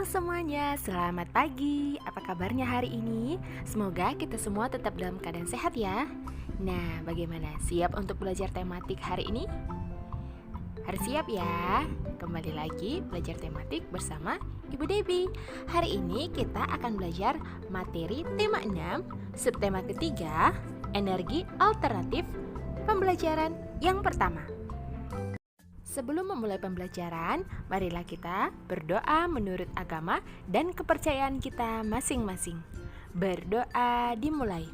semuanya, selamat pagi. Apa kabarnya hari ini? Semoga kita semua tetap dalam keadaan sehat ya. Nah, bagaimana? Siap untuk belajar tematik hari ini? Harus siap ya. Kembali lagi belajar tematik bersama Ibu Debbie. Hari ini kita akan belajar materi tema 6, subtema ketiga, energi alternatif, pembelajaran yang pertama. Sebelum memulai pembelajaran, marilah kita berdoa menurut agama dan kepercayaan kita masing-masing. Berdoa dimulai.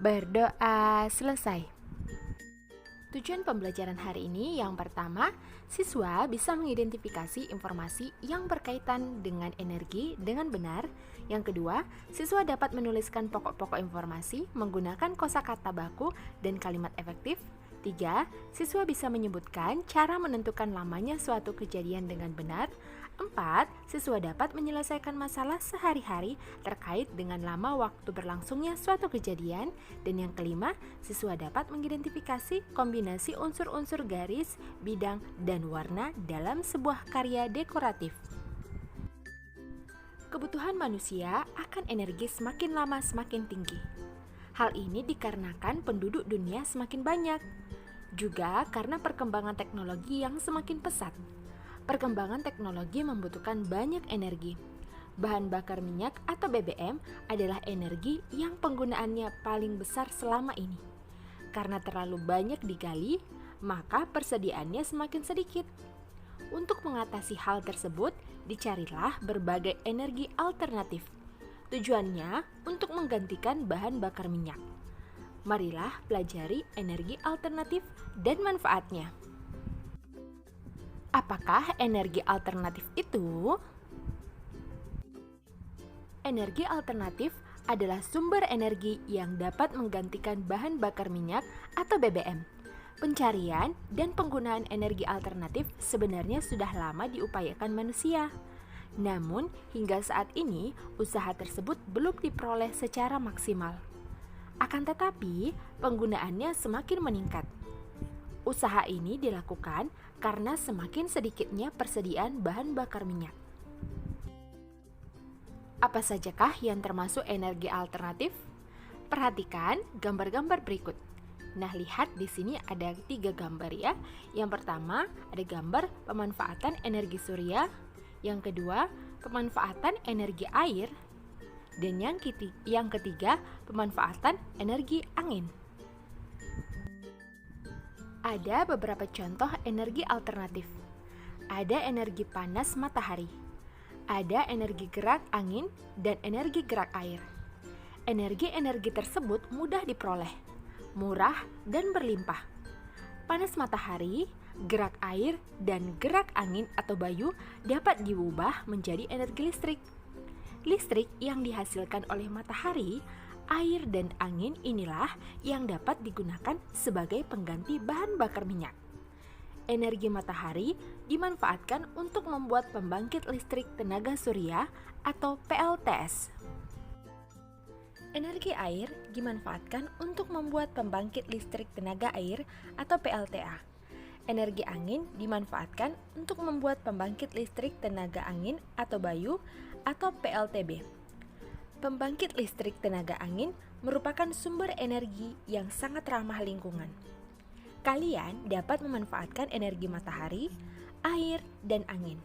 Berdoa selesai. Tujuan pembelajaran hari ini yang pertama, siswa bisa mengidentifikasi informasi yang berkaitan dengan energi dengan benar. Yang kedua, siswa dapat menuliskan pokok-pokok informasi menggunakan kosakata baku dan kalimat efektif. 3. Siswa bisa menyebutkan cara menentukan lamanya suatu kejadian dengan benar. 4. Siswa dapat menyelesaikan masalah sehari-hari terkait dengan lama waktu berlangsungnya suatu kejadian. Dan yang kelima, siswa dapat mengidentifikasi kombinasi unsur-unsur garis, bidang, dan warna dalam sebuah karya dekoratif. Kebutuhan manusia akan energi semakin lama semakin tinggi. Hal ini dikarenakan penduduk dunia semakin banyak, juga karena perkembangan teknologi yang semakin pesat. Perkembangan teknologi membutuhkan banyak energi. Bahan bakar minyak atau BBM adalah energi yang penggunaannya paling besar selama ini. Karena terlalu banyak digali, maka persediaannya semakin sedikit. Untuk mengatasi hal tersebut, dicarilah berbagai energi alternatif. Tujuannya untuk menggantikan bahan bakar minyak. Marilah pelajari energi alternatif dan manfaatnya. Apakah energi alternatif itu? Energi alternatif adalah sumber energi yang dapat menggantikan bahan bakar minyak atau BBM. Pencarian dan penggunaan energi alternatif sebenarnya sudah lama diupayakan manusia. Namun, hingga saat ini, usaha tersebut belum diperoleh secara maksimal. Akan tetapi, penggunaannya semakin meningkat. Usaha ini dilakukan karena semakin sedikitnya persediaan bahan bakar minyak. Apa sajakah yang termasuk energi alternatif? Perhatikan gambar-gambar berikut. Nah, lihat di sini ada 3 gambar ya. Yang pertama, ada gambar pemanfaatan energi surya. Yang kedua, pemanfaatan energi air. Dan yang ketiga, pemanfaatan energi angin. Ada beberapa contoh energi alternatif. Ada energi panas matahari. Ada energi gerak angin dan energi gerak air. Energi-energi tersebut mudah diperoleh, murah dan berlimpah. Panas matahari, gerak air, dan gerak angin atau bayu dapat diubah menjadi energi listrik. Listrik yang dihasilkan oleh matahari, air, dan angin inilah yang dapat digunakan sebagai pengganti bahan bakar minyak. Energi matahari dimanfaatkan untuk membuat pembangkit listrik tenaga surya atau PLTS. Energi air dimanfaatkan untuk membuat pembangkit listrik tenaga air atau PLTA. Energi angin dimanfaatkan untuk membuat pembangkit listrik tenaga angin atau bayu atau PLTB. Pembangkit listrik tenaga angin merupakan sumber energi yang sangat ramah lingkungan. Kalian dapat memanfaatkan energi matahari, air, dan angin.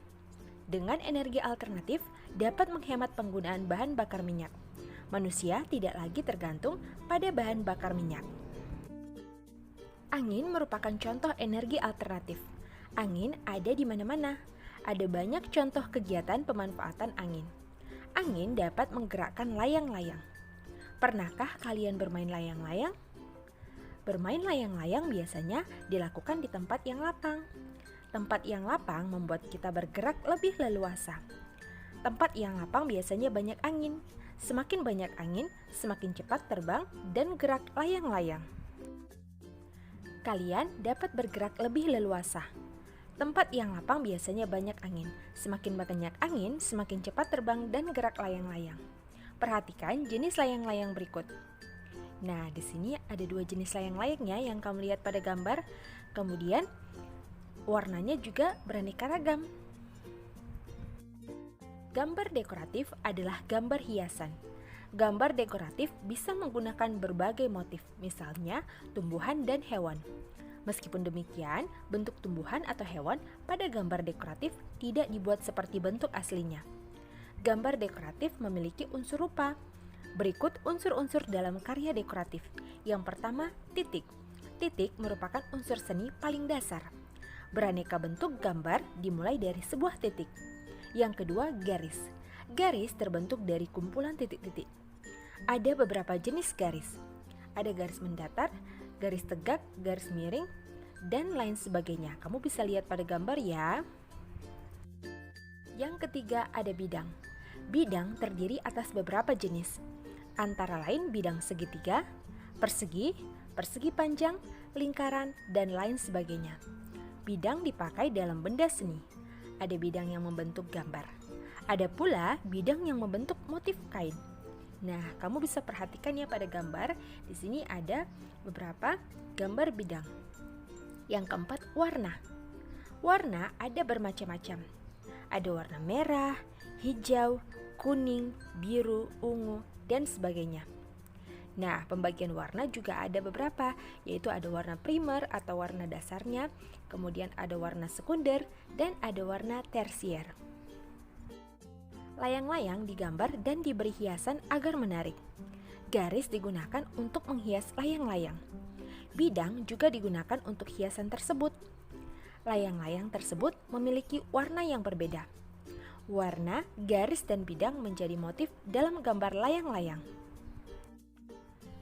Dengan energi alternatif dapat menghemat penggunaan bahan bakar minyak. Manusia tidak lagi tergantung pada bahan bakar minyak. Angin merupakan contoh energi alternatif. Angin ada di mana-mana. Ada banyak contoh kegiatan pemanfaatan angin. Angin dapat menggerakkan layang-layang. Pernahkah kalian bermain layang-layang? Bermain layang-layang biasanya dilakukan di tempat yang lapang. Tempat yang lapang membuat kita bergerak lebih leluasa. Tempat yang lapang biasanya banyak angin. Semakin banyak angin, semakin cepat terbang dan gerak layang-layang. Kalian dapat bergerak lebih leluasa. Tempat yang lapang biasanya banyak angin. Semakin banyak angin, semakin cepat terbang dan gerak layang-layang. Perhatikan jenis layang-layang berikut. Nah, di sini ada 2 jenis layang-layangnya yang kamu lihat pada gambar. Kemudian, warnanya juga beraneka ragam. Gambar dekoratif adalah gambar hiasan. Gambar dekoratif bisa menggunakan berbagai motif, misalnya tumbuhan dan hewan. Meskipun demikian, bentuk tumbuhan atau hewan pada gambar dekoratif tidak dibuat seperti bentuk aslinya. Gambar dekoratif memiliki unsur rupa. Berikut unsur-unsur dalam karya dekoratif. Yang pertama, titik. Titik merupakan unsur seni paling dasar. Beraneka bentuk gambar dimulai dari sebuah titik. Yang kedua, garis. Garis terbentuk dari kumpulan titik-titik. Ada beberapa jenis garis. Ada garis mendatar, garis tegak, garis miring, dan lain sebagainya. Kamu bisa lihat pada gambar ya. Yang ketiga ada bidang. Bidang terdiri atas beberapa jenis, antara lain bidang segitiga, persegi, persegi panjang, lingkaran, dan lain sebagainya. Bidang dipakai dalam benda seni. Ada bidang yang membentuk gambar. Ada pula bidang yang membentuk motif kain. Nah, kamu bisa perhatikan ya pada gambar. Di sini ada beberapa gambar bidang. Yang keempat, warna. Warna ada bermacam-macam. Ada warna merah, hijau, kuning, biru, ungu, dan sebagainya. Nah, pembagian warna juga ada beberapa, yaitu ada warna primer atau warna dasarnya, kemudian ada warna sekunder, dan ada warna tersier. Layang-layang digambar dan diberi hiasan agar menarik. Garis digunakan untuk menghias layang-layang. Bidang juga digunakan untuk hiasan tersebut. Layang-layang tersebut memiliki warna yang berbeda. Warna, garis, dan bidang menjadi motif dalam gambar layang-layang.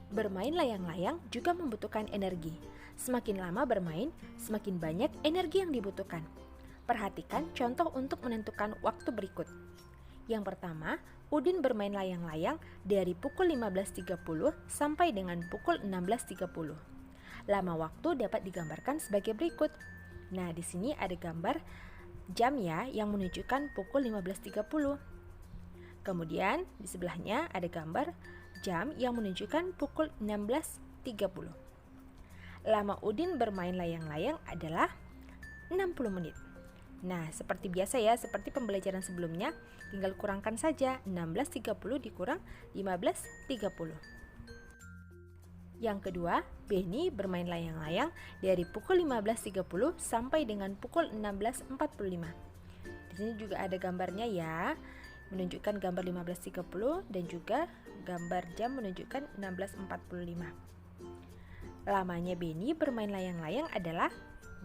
Bermain layang-layang juga membutuhkan energi. Semakin lama bermain, semakin banyak energi yang dibutuhkan. Perhatikan contoh untuk menentukan waktu berikut. Yang pertama, Udin bermain layang-layang dari pukul 15.30 sampai dengan pukul 16.30. Lama waktu dapat digambarkan sebagai berikut. Nah, di sini ada gambar jam ya yang menunjukkan pukul 15.30. Kemudian di sebelahnya ada gambar jam yang menunjukkan pukul 16.30. Lama Udin bermain layang-layang adalah 60 menit. Nah, seperti biasa ya, seperti pembelajaran sebelumnya, tinggal kurangkan saja 16.30 dikurang 15.30. Yang kedua, Benny bermain layang-layang dari pukul 15.30 sampai dengan pukul 16.45. Di sini juga ada gambarnya ya, menunjukkan gambar 15.30 dan juga gambar jam menunjukkan 16.45. Lamanya Benny bermain layang-layang adalah,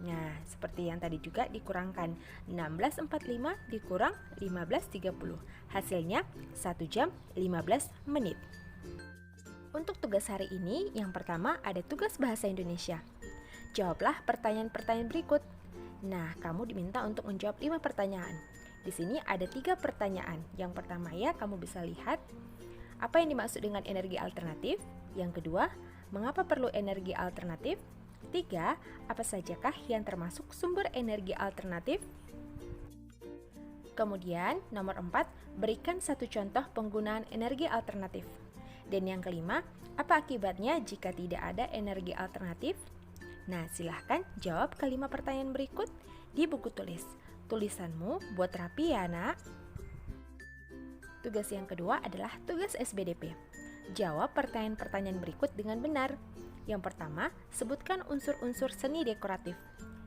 nah, seperti yang tadi juga dikurangkan 16.45 dikurang 15.30. Hasilnya 1 jam 15 menit. Untuk tugas hari ini, yang pertama ada tugas bahasa Indonesia. Jawablah pertanyaan-pertanyaan berikut. Nah, kamu diminta untuk menjawab 5 pertanyaan. Di sini ada 3 pertanyaan. Yang pertama ya, kamu bisa lihat apa yang dimaksud dengan energi alternatif. Yang kedua, mengapa perlu energi alternatif? 3. Apa sajakah yang termasuk sumber energi alternatif? Kemudian, nomor 4, berikan 1 contoh penggunaan energi alternatif. Dan yang kelima, apa akibatnya jika tidak ada energi alternatif? Nah, silahkan jawab kelima pertanyaan berikut di buku tulis. Tulisanmu buat rapi ya, nak. Tugas yang kedua adalah tugas SBDP. Jawab pertanyaan-pertanyaan berikut dengan benar. Yang pertama, sebutkan unsur-unsur seni dekoratif.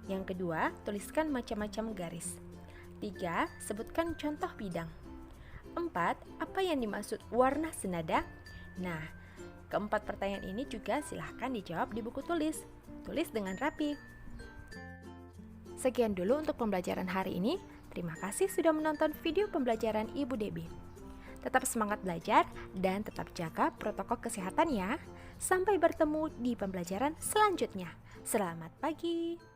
Yang kedua, tuliskan macam-macam garis. 3. Sebutkan contoh bidang. 4. Apa yang dimaksud warna senada? Nah, keempat pertanyaan ini juga silahkan dijawab di buku tulis. Tulis dengan rapi. Sekian dulu untuk pembelajaran hari ini. Terima kasih sudah menonton video pembelajaran Ibu Debbie. Tetap semangat belajar dan tetap jaga protokol kesehatan ya. Sampai bertemu di pembelajaran selanjutnya. Selamat pagi.